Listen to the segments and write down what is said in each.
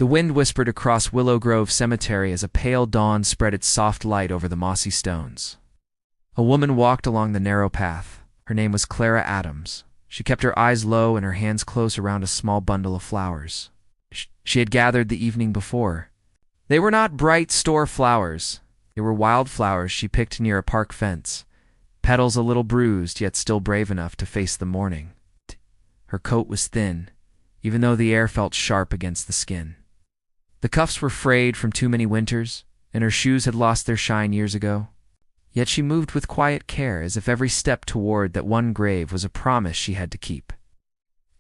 The wind whispered across Willow Grove Cemetery as a pale dawn spread its soft light over the mossy stones. A woman walked along the narrow path. Her name was Clara Adams. She kept her eyes low and her hands close around a small bundle of flowers she had gathered the evening before. They were not bright store flowers. They were wild flowers she picked near a park fence, petals a little bruised yet still brave enough to face the morning. Her coat was thin, even though the air felt sharp against the skin. The cuffs were frayed from too many winters, and her shoes had lost their shine years ago. Yet she moved with quiet care, as if every step toward that one grave was a promise she had to keep.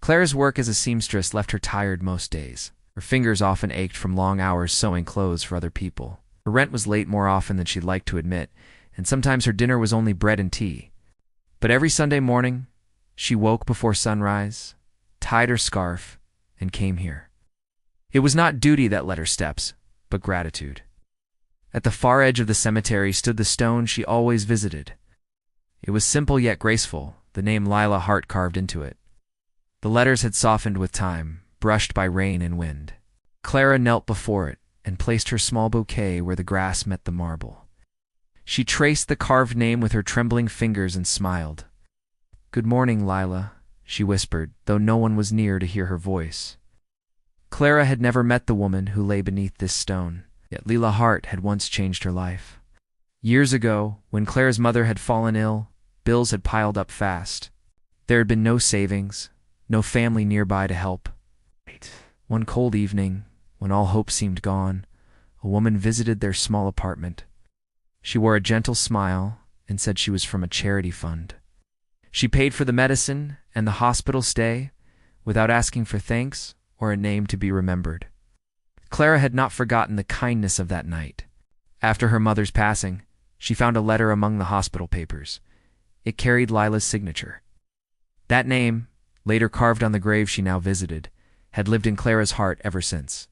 Clara's work as a seamstress left her tired most days. Her fingers often ached from long hours sewing clothes for other people. Her rent was late more often than she'd like to admit, and sometimes her dinner was only bread and tea. But every Sunday morning, she woke before sunrise, tied her scarf, and came here. It was not duty that led her steps, but gratitude. At the far edge of the cemetery stood the stone she always visited. It was simple yet graceful, the name Lila Hart carved into it. The letters had softened with time, brushed by rain and wind. Clara knelt before it and placed her small bouquet where the grass met the marble. She traced the carved name with her trembling fingers and smiled. "Good morning, Lila," she whispered, though no one was near to hear her voice. Clara had never met the woman who lay beneath this stone, yet Lila Hart had once changed her life. Years ago, when Clara's mother had fallen ill, bills had piled up fast. There had been no savings, no family nearby to help. One cold evening, when all hope seemed gone, a woman visited their small apartment. She wore a gentle smile and said she was from a charity fund. She paid for the medicine and the hospital stay without asking for thanks or a name to be remembered. Clara had not forgotten the kindness of that night. After her mother's passing, she found a letter among the hospital papers. It carried Lila's signature. That name, later carved on the grave she now visited, had lived in Clara's heart ever since.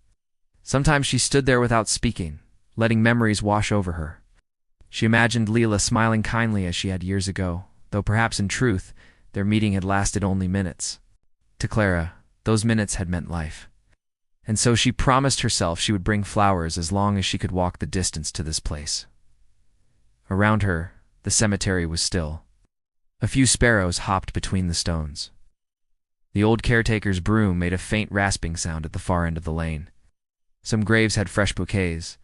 Sometimes she stood there without speaking, letting memories wash over her. She imagined Lila smiling kindly as she had years ago, though perhaps in truth, their meeting had lasted only minutes. To Clara, those minutes had meant life. And so she promised herself she would bring flowers as long as she could walk the distance to this place. Around her, the cemetery was still. A few sparrows hopped between the stones. The old caretaker's broom made a faint rasping sound at the far end of the lane. Some graves had fresh bouquets,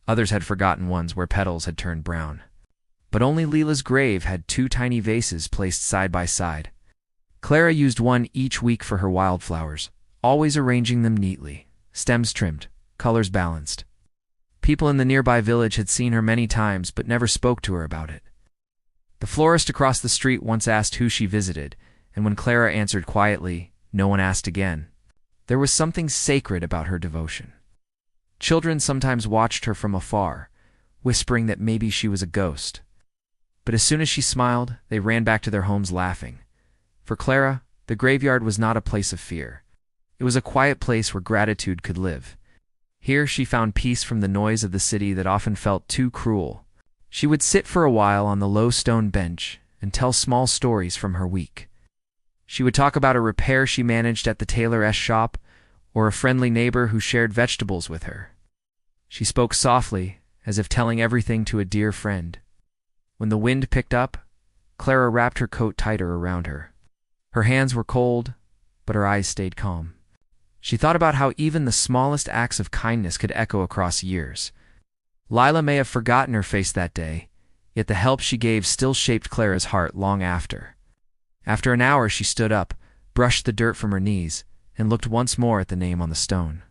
others had forgotten ones where petals had turned brown. But only Lila's grave had two tiny vases placed side by side. Clara used one each week for her wildflowers, always arranging them neatly, stems trimmed, colors balanced. People in the nearby village had seen her many times but never spoke to her about it. The florist across the street once asked who she visited, and when Clara answered quietly, no one asked again. There was something sacred about her devotion. Children sometimes watched her from afar, whispering that maybe she was a ghost. But as soon as she smiled, they ran back to their homes laughing. For Clara, the graveyard was not a place of fear. It was a quiet place where gratitude could live. Here she found peace from the noise of the city that often felt too cruel. She would sit for a while on the low stone bench and tell small stories from her week. She would talk about a repair she managed at the tailor's shop, or a friendly neighbor who shared vegetables with her. She spoke softly, as if telling everything to a dear friend. When the wind picked up, Clara wrapped her coat tighter around her. Her hands were cold, but her eyes stayed calm. She thought about how even the smallest acts of kindness could echo across years. Lila may have forgotten her face that day, yet the help she gave still shaped Clara's heart long after. After an hour she stood up, brushed the dirt from her knees, and looked once more at the name on the stone.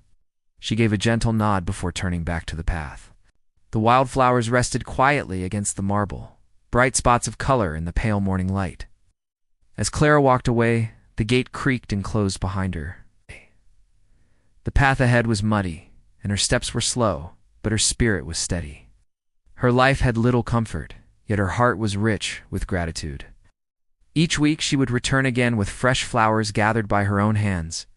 She gave a gentle nod before turning back to the path. The wildflowers rested quietly against the marble, bright spots of color in the pale morning light. As Clara walked away, the gate creaked and closed behind her. The path ahead was muddy, and her steps were slow, but her spirit was steady. Her life had little comfort, yet her heart was rich with gratitude. Each week she would return again with fresh flowers gathered by her own hands,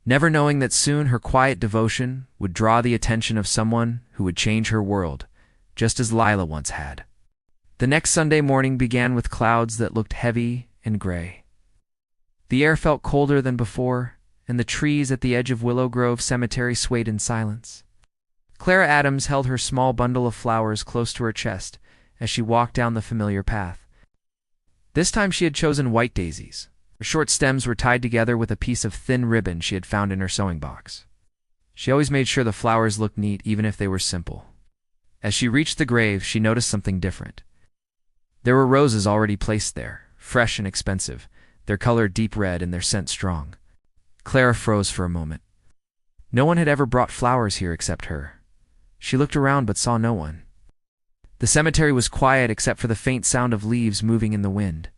never knowing that soon her quiet devotion would draw the attention of someone who would change her world, just as Lila once had. The next Sunday morning began with clouds that looked heavy and gray. The air felt colder than before, and the trees at the edge of Willow Grove Cemetery swayed in silence. Clara Adams held her small bundle of flowers close to her chest as she walked down the familiar path. This time she had chosen white daisies. Her short stems were tied together with a piece of thin ribbon she had found in her sewing box. She always made sure the flowers looked neat, even if they were simple. As she reached the grave, she noticed something different. There were roses already placed there, fresh and expensive, their color deep red and their scent strong. Clara froze for a moment. No one had ever brought flowers here except her. She looked around but saw no one. The cemetery was quiet except for the faint sound of leaves moving in the wind.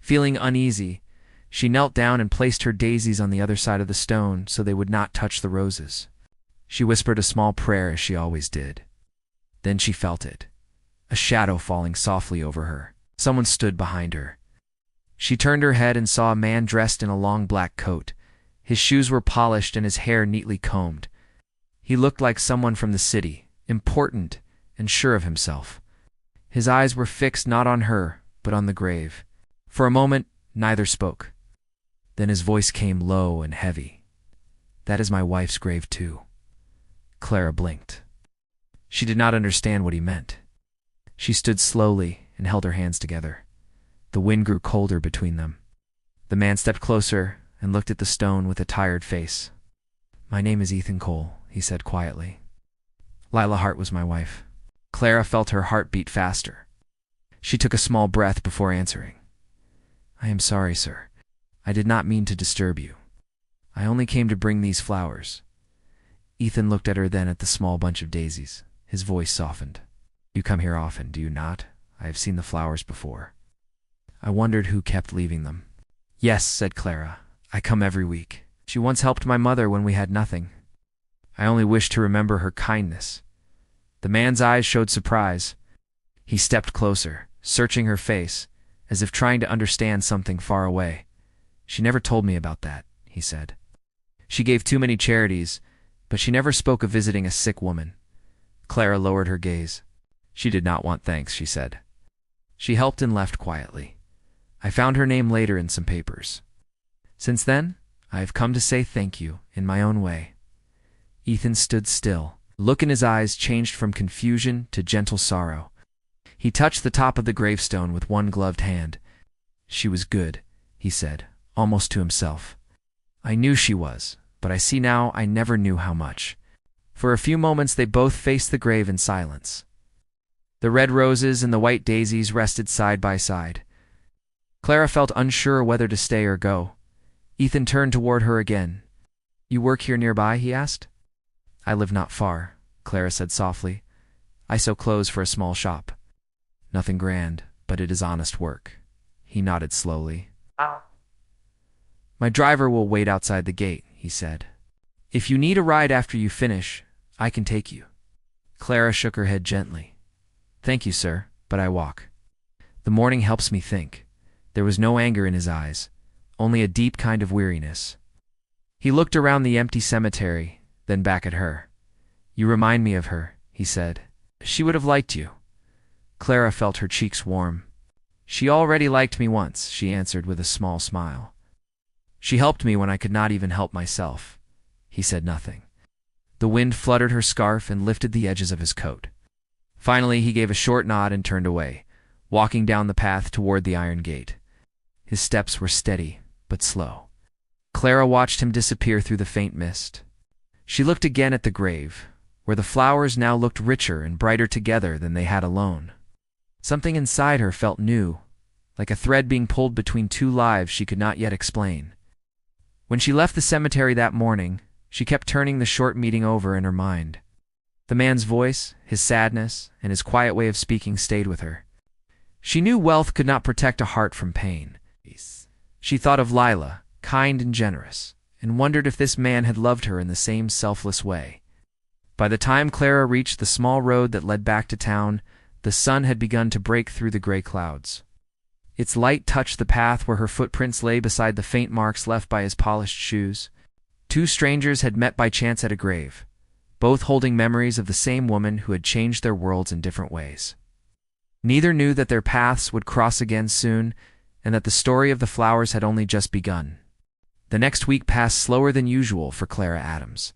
Feeling uneasy, she knelt down and placed her daisies on the other side of the stone so they would not touch the roses. She whispered a small prayer as she always did. Then she felt it, a shadow falling softly over her. Someone stood behind her. She turned her head and saw a man dressed in a long black coat. His shoes were polished and his hair neatly combed. He looked like someone from the city, important and sure of himself. His eyes were fixed not on her, but on the grave. For a moment, neither spoke. Then his voice came low and heavy. "That is my wife's grave too." Clara blinked. She did not understand what he meant. She stood slowly and held her hands together. The wind grew colder between them. The man stepped closer and looked at the stone with a tired face. "My name is Ethan Cole," he said quietly. "Lila Hart was my wife." Clara felt her heart beat faster. She took a small breath before answering. "I am sorry, sir. I did not mean to disturb you. I only came to bring these flowers." Ethan looked at her, then at the small bunch of daisies. His voice softened. "You come here often, do you not? I have seen the flowers before." I wondered who kept leaving them. "Yes," said Clara. "I come every week. She once helped my mother when we had nothing. I only wish to remember her kindness." The man's eyes showed surprise. He stepped closer, searching her face, as if trying to understand something far away. "She never told me about that," he said. "She gave too many charities, but she never spoke of visiting a sick woman." Clara lowered her gaze. "She did not want thanks," she said. She helped and left quietly. "I found her name later in some papers. Since then, I have come to say thank you in my own way." Ethan stood still. The look in his eyes changed from confusion to gentle sorrow. He touched the top of the gravestone with one gloved hand. "She was good," he said, almost to himself. "I knew she was, but I see now I never knew how much." For a few moments they both faced the grave in silence. The red roses and the white daisies rested side by side. Clara felt unsure whether to stay or go. Ethan turned toward her again. "You work here nearby?" he asked. "I live not far," Clara said softly. "I sew clothes for a small shop. Nothing grand, but it is honest work." He nodded slowly. "My driver will wait outside the gate," he said. "If you need a ride after you finish, I can take you." Clara shook her head gently. "Thank you, sir, but I walk. The morning helps me think." There was no anger in his eyes, only a deep kind of weariness. He looked around the empty cemetery, then back at her. "You remind me of her," he said. "She would have liked you." Clara felt her cheeks warm. "She already liked me once," she answered with a small smile. "She helped me when I could not even help myself." He said nothing. The wind fluttered her scarf and lifted the edges of his coat. Finally, he gave a short nod and turned away, walking down the path toward the iron gate. His steps were steady, but slow. Clara watched him disappear through the faint mist. She looked again at the grave, where the flowers now looked richer and brighter together than they had alone. Something inside her felt new, like a thread being pulled between two lives she could not yet explain. When she left the cemetery that morning, she kept turning the short meeting over in her mind. The man's voice, his sadness, and his quiet way of speaking stayed with her. She knew wealth could not protect a heart from pain. She thought of Lila, kind and generous, and wondered if this man had loved her in the same selfless way. By the time Clara reached the small road that led back to town, the sun had begun to break through the gray clouds. Its light touched the path where her footprints lay beside the faint marks left by his polished shoes. Two strangers had met by chance at a grave, both holding memories of the same woman who had changed their worlds in different ways. Neither knew that their paths would cross again soon, and that the story of the flowers had only just begun. The next week passed slower than usual for Clara Adams.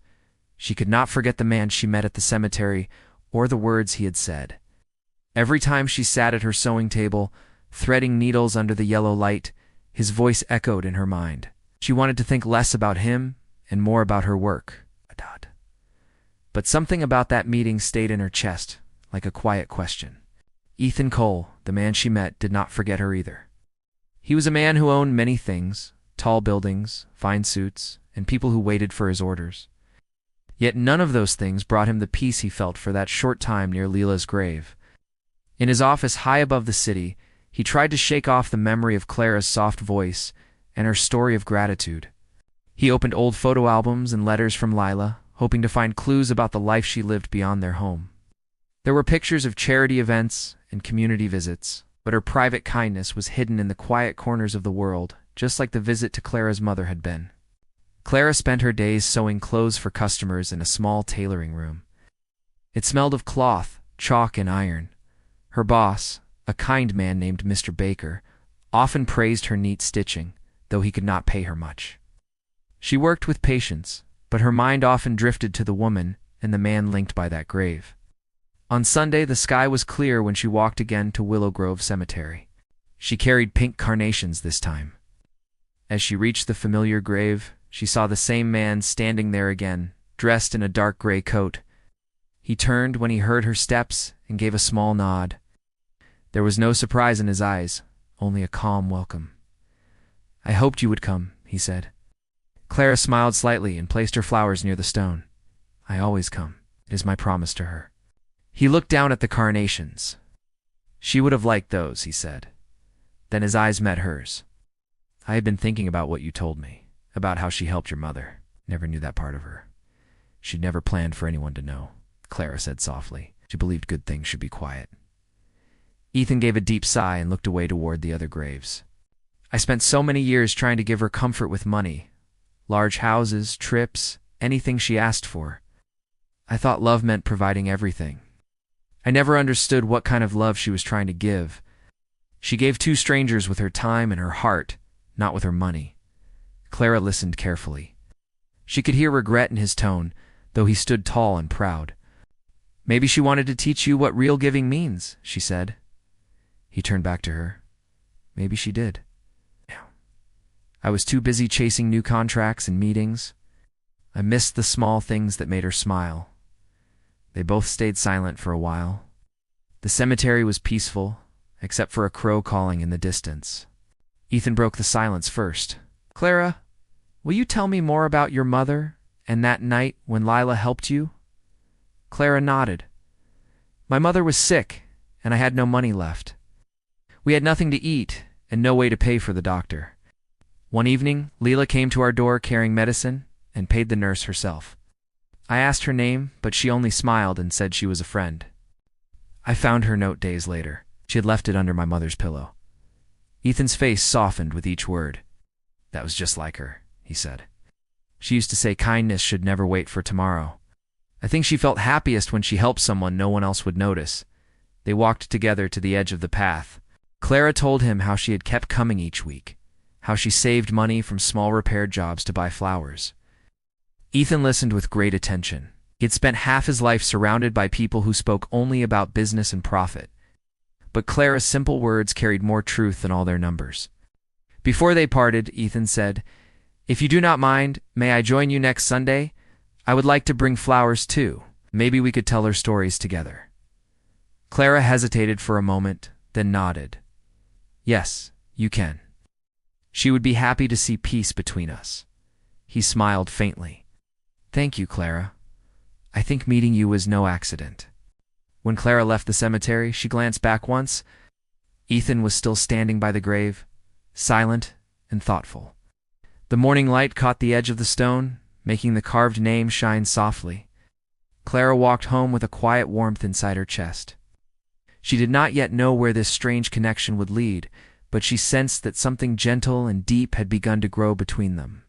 She could not forget the man she met at the cemetery or the words he had said. Every time she sat at her sewing table, threading needles under the yellow light, his voice echoed in her mind. She wanted to think less about him and more about her work. But something about that meeting stayed in her chest, like a quiet question. Ethan Cole, the man she met, did not forget her either. He was a man who owned many things, tall buildings, fine suits, and people who waited for his orders. Yet none of those things brought him the peace he felt for that short time near Leila's grave. In his office high above the city, he tried to shake off the memory of Clara's soft voice and her story of gratitude. He opened old photo albums and letters from Leila, hoping to find clues about the life she lived beyond their home. There were pictures of charity events and community visits, but her private kindness was hidden in the quiet corners of the world, just like the visit to Clara's mother had been. Clara spent her days sewing clothes for customers in a small tailoring room. It smelled of cloth, chalk, and iron. Her boss, a kind man named Mr. Baker, often praised her neat stitching, though he could not pay her much. She worked with patience, but her mind often drifted to the woman and the man linked by that grave. On Sunday, the sky was clear when she walked again to Willow Grove Cemetery. She carried pink carnations this time. As she reached the familiar grave, she saw the same man standing there again, dressed in a dark gray coat. He turned when he heard her steps and gave a small nod. There was no surprise in his eyes, only a calm welcome. "I hoped you would come," he said. Clara smiled slightly and placed her flowers near the stone. "I always come. It is my promise to her." He looked down at the carnations. "She would have liked those," he said. Then his eyes met hers. "I had been thinking about what you told me, about how she helped your mother. Never knew that part of her. She'd never planned for anyone to know," Clara said softly. She believed good things should be quiet. Ethan gave a deep sigh and looked away toward the other graves. "I spent so many years trying to give her comfort with money. Large houses, trips, anything she asked for. I thought love meant providing everything. I never understood what kind of love she was trying to give. She gave two strangers with her time and her heart, not with her money." Clara listened carefully. She could hear regret in his tone, though he stood tall and proud. "Maybe she wanted to teach you what real giving means," she said. He turned back to her. "Maybe she did. I was too busy chasing new contracts and meetings. I missed the small things that made her smile." They both stayed silent for a while. The cemetery was peaceful, except for a crow calling in the distance. Ethan broke the silence first. "Clara, will you tell me more about your mother and that night when Leila helped you?" Clara nodded. "My mother was sick, and I had no money left. We had nothing to eat and no way to pay for the doctor. One evening, Leila came to our door carrying medicine and paid the nurse herself. I asked her name, but she only smiled and said she was a friend. I found her note days later. She had left it under my mother's pillow." Ethan's face softened with each word. "That was just like her," he said. "She used to say kindness should never wait for tomorrow. I think she felt happiest when she helped someone no one else would notice." They walked together to the edge of the path. Clara told him how she had kept coming each week, how she saved money from small repair jobs to buy flowers. Ethan listened with great attention. He had spent half his life surrounded by people who spoke only about business and profit. But Clara's simple words carried more truth than all their numbers. Before they parted, Ethan said, "If you do not mind, may I join you next Sunday? I would like to bring flowers too. Maybe we could tell our stories together." Clara hesitated for a moment, then nodded. "Yes, you can. She would be happy to see peace between us." He smiled faintly. "Thank you, Clara. I think meeting you was no accident." When Clara left the cemetery, she glanced back once. Ethan was still standing by the grave, silent and thoughtful. The morning light caught the edge of the stone, making the carved name shine softly. Clara walked home with a quiet warmth inside her chest. She did not yet know where this strange connection would lead, but she sensed that something gentle and deep had begun to grow between them.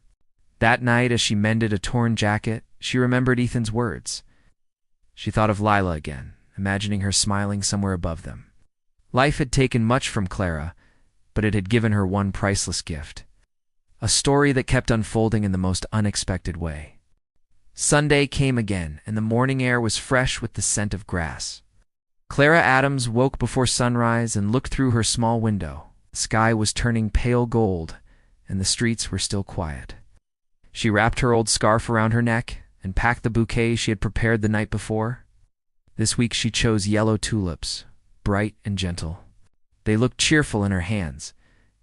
That night, as she mended a torn jacket, she remembered Ethan's words. She thought of Leila again, imagining her smiling somewhere above them. Life had taken much from Clara, but it had given her one priceless gift. a story that kept unfolding in the most unexpected way. Sunday came again, and the morning air was fresh with the scent of grass. Clara Adams woke before sunrise and looked through her small window. The sky was turning pale gold, and the streets were still quiet. She wrapped her old scarf around her neck and packed the bouquet she had prepared the night before. This week she chose yellow tulips, bright and gentle. They looked cheerful in her hands,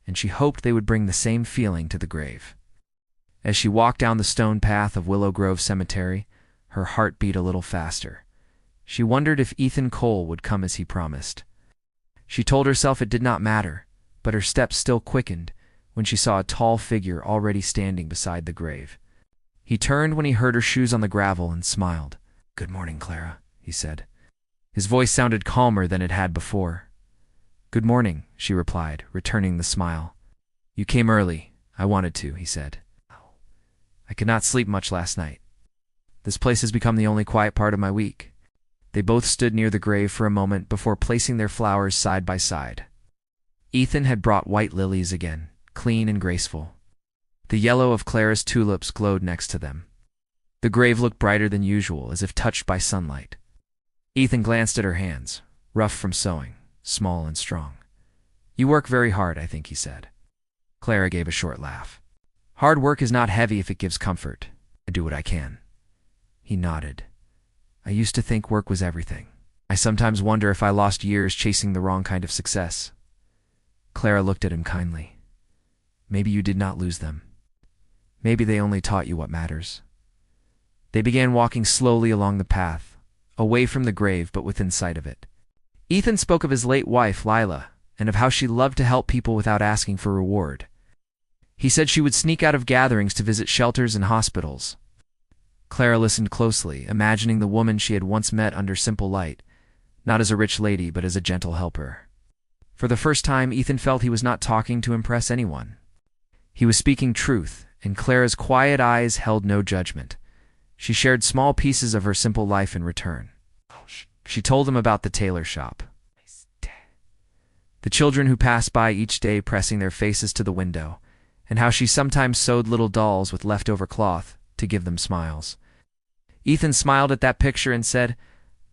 and she hoped they would bring the same feeling to the grave. As she walked down the stone path of Willow Grove Cemetery, her heart beat a little faster. She wondered if Ethan Cole would come as he promised. She told herself it did not matter, but her steps still quickened when she saw a tall figure already standing beside the grave. He turned when he heard her shoes on the gravel and smiled. "Good morning, Clara," he said. His voice sounded calmer than it had before. "Good morning," she replied, returning the smile. "You came early. I wanted to," he said. "I could not sleep much last night. This place has become the only quiet part of my week." They both stood near the grave for a moment before placing their flowers side by side. Ethan had brought white lilies again, clean and graceful. The yellow of Clara's tulips glowed next to them. The grave looked brighter than usual, as if touched by sunlight. Ethan glanced at her hands, rough from sewing, small and strong. "You work very hard, I think," he said. Clara gave a short laugh. "Hard work is not heavy if it gives comfort. I do what I can." He nodded. "I used to think work was everything. I sometimes wonder if I lost years chasing the wrong kind of success." Clara looked at him kindly. "Maybe you did not lose them. Maybe they only taught you what matters." They began walking slowly along the path, away from the grave but within sight of it. Ethan spoke of his late wife, Lila, and of how she loved to help people without asking for reward. He said she would sneak out of gatherings to visit shelters and hospitals. Clara listened closely, imagining the woman she had once met under simple light, not as a rich lady but as a gentle helper. For the first time, Ethan felt he was not talking to impress anyone. He was speaking truth, and Clara's quiet eyes held no judgment. She shared small pieces of her simple life in return. She told him about the tailor shop, the children who passed by each day pressing their faces to the window, and how she sometimes sewed little dolls with leftover cloth to give them smiles. Ethan smiled at that picture and said,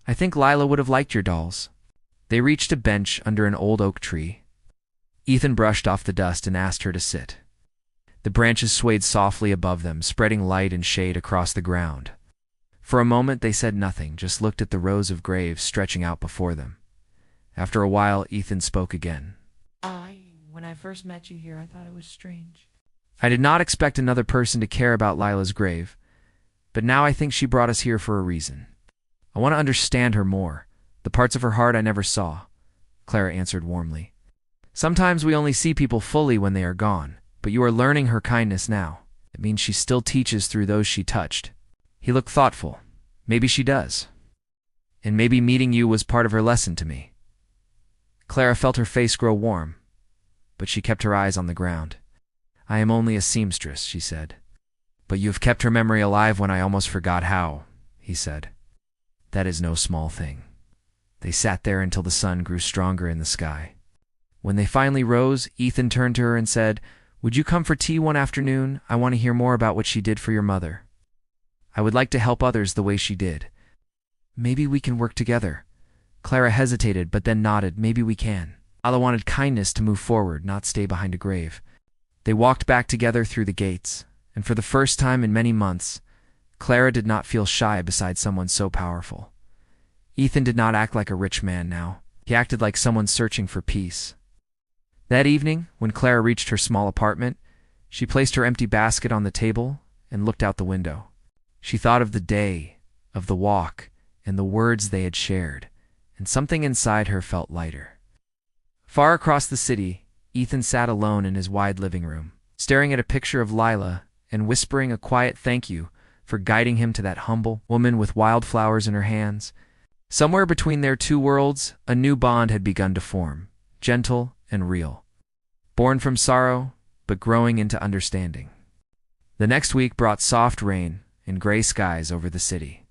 "I think Lila would have liked your dolls." They reached a bench under an old oak tree. Ethan brushed off the dust and asked her to sit. The branches swayed softly above them, spreading light and shade across the ground. For a moment they said nothing, just looked at the rows of graves stretching out before them. After a while, Ethan spoke again. When I first met you here, I thought it was strange. "I did not expect another person to care about Lila's grave, but now I think she brought us here for a reason. I want to understand her more, the parts of her heart I never saw," Clara answered warmly. "Sometimes we only see people fully when they are gone, but you are learning her kindness now. It means she still teaches through those she touched." He looked thoughtful. "Maybe she does. And maybe meeting you was part of her lesson to me." Clara felt her face grow warm, but she kept her eyes on the ground. "I am only a seamstress," she said. "But you have kept her memory alive when I almost forgot how," he said. "That is no small thing." They sat there until the sun grew stronger in the sky. When they finally rose, Ethan turned to her and said, "Would you come for tea one afternoon? I want to hear more about what she did for your mother. I would like to help others the way she did." "Maybe we can work together." Clara hesitated, but then nodded. "Maybe we can." Lila wanted kindness to move forward, not stay behind a grave. They walked back together through the gates, and for the first time in many months, Clara did not feel shy beside someone so powerful. Ethan did not act like a rich man now. He acted like someone searching for peace. That evening, when Clara reached her small apartment, she placed her empty basket on the table and looked out the window. She thought of the day, of the walk, and the words they had shared, and something inside her felt lighter. Far across the city, Ethan sat alone in his wide living room, staring at a picture of Lila and whispering a quiet thank you for guiding him to that humble woman with wildflowers in her hands. Somewhere between their two worlds, a new bond had begun to form, gentle and real, born from sorrow, but growing into understanding. The next week brought soft rain and gray skies over the city.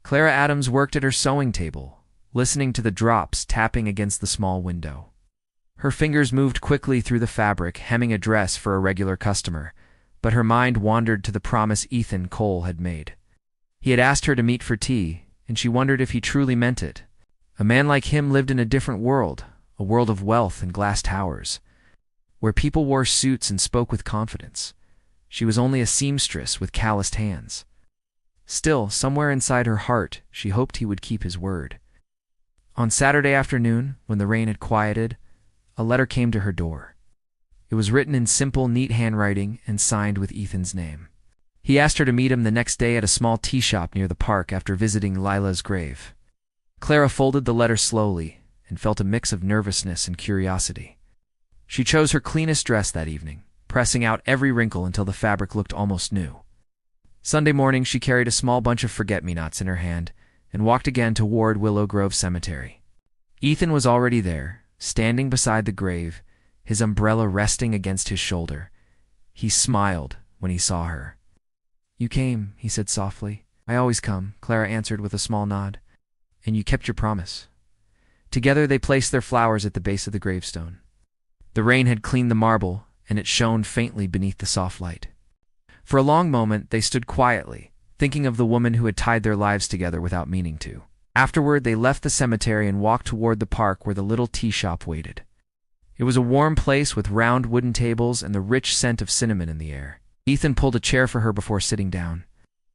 Clara Adams worked at her sewing table, listening to the drops tapping against the small window. Her fingers moved quickly through the fabric, hemming a dress for a regular customer, but her mind wandered to the promise Ethan Cole had made. He had asked her to meet for tea, and she wondered if he truly meant it. A man like him lived in a different world, a world of wealth and glass towers, where people wore suits and spoke with confidence. She was only a seamstress with calloused hands. Still, somewhere inside her heart, she hoped he would keep his word. On Saturday afternoon, when the rain had quieted, a letter came to her door. It was written in simple, neat handwriting and signed with Ethan's name. He asked her to meet him the next day at a small tea shop near the park after visiting Lila's grave. Clara folded the letter slowly and felt a mix of nervousness and curiosity. She chose her cleanest dress that evening, pressing out every wrinkle until the fabric looked almost new. Sunday morning, she carried a small bunch of forget-me-nots in her hand and walked again toward Willow Grove Cemetery. Ethan was already there, standing beside the grave, his umbrella resting against his shoulder. He smiled when he saw her. "You came," he said softly. "I always come," Clara answered with a small nod. "And you kept your promise." Together they placed their flowers at the base of the gravestone. The rain had cleaned the marble, and it shone faintly beneath the soft light. For a long moment they stood quietly, thinking of the woman who had tied their lives together without meaning to. Afterward they left the cemetery and walked toward the park where the little tea shop waited. It was a warm place with round wooden tables and the rich scent of cinnamon in the air. Ethan pulled a chair for her before sitting down.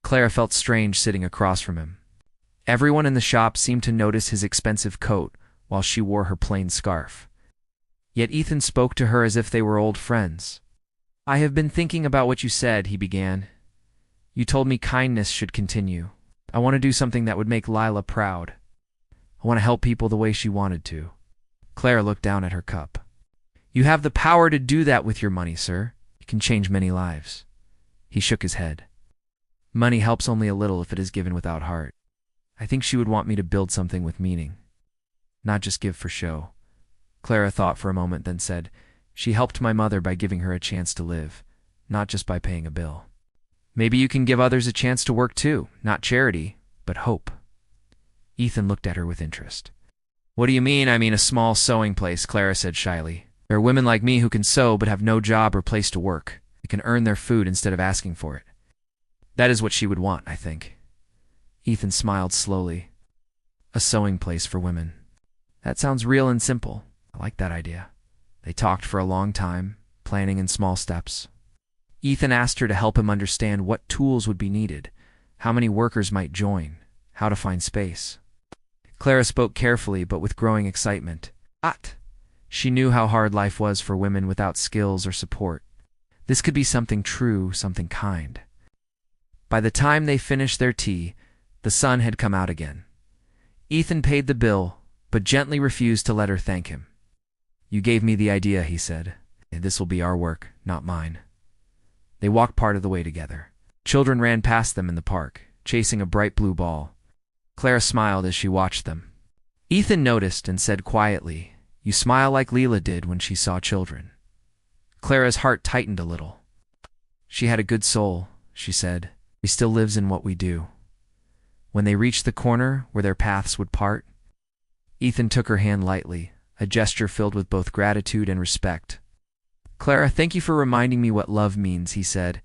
Clara felt strange sitting across from him. Everyone in the shop seemed to notice his expensive coat while she wore her plain scarf. Yet Ethan spoke to her as if they were old friends. "I have been thinking about what you said," he began. "You told me kindness should continue. I want to do something that would make Lila proud. I want to help people the way she wanted to." Clara looked down at her cup. "You have the power to do that with your money, sir. You can change many lives." He shook his head. "Money helps only a little if it is given without heart. I think she would want me to build something with meaning, not just give for show." Clara thought for a moment, then said, "She helped my mother by giving her a chance to live, not just by paying a bill. Maybe you can give others a chance to work too, not charity, but hope." Ethan looked at her with interest. "What do you mean?" "I mean a small sewing place," Clara said shyly. "There are women like me who can sew but have no job or place to work. They can earn their food instead of asking for it. That is what she would want, I think." Ethan smiled slowly. "A sewing place for women. That sounds real and simple. I like that idea." They talked for a long time, planning in small steps. Ethan asked her to help him understand what tools would be needed, how many workers might join, how to find space. Clara spoke carefully but with growing excitement. She knew how hard life was for women without skills or support. This could be something true, something kind. By the time they finished their tea, the sun had come out again. Ethan paid the bill, but gently refused to let her thank him. "You gave me the idea," he said. "This will be our work, not mine." They walked part of the way together. Children ran past them in the park, chasing a bright blue ball. Clara smiled as she watched them. Ethan noticed and said quietly, "You smile like Leela did when she saw children." Clara's heart tightened a little. "She had a good soul," she said. "She still lives in what we do." When they reached the corner where their paths would part, Ethan took her hand lightly, a gesture filled with both gratitude and respect. "Clara, thank you for reminding me what love means," he said.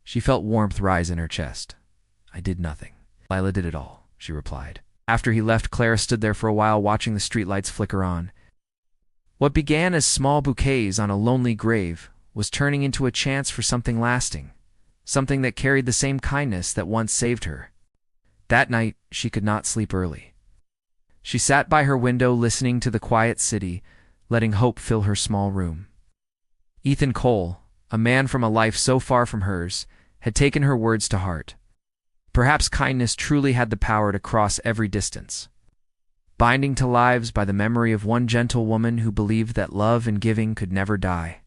She felt warmth rise in her chest. "I did nothing. Lila did it all," she replied. After he left, Clara stood there for a while watching the streetlights flicker on. What began as small bouquets on a lonely grave was turning into a chance for something lasting, something that carried the same kindness that once saved her. That night, she could not sleep early. She sat by her window listening to the quiet city, letting hope fill her small room. Ethan Cole, a man from a life so far from hers, had taken her words to heart. Perhaps kindness truly had the power to cross every distance, binding to lives by the memory of one gentle woman who believed that love and giving could never die.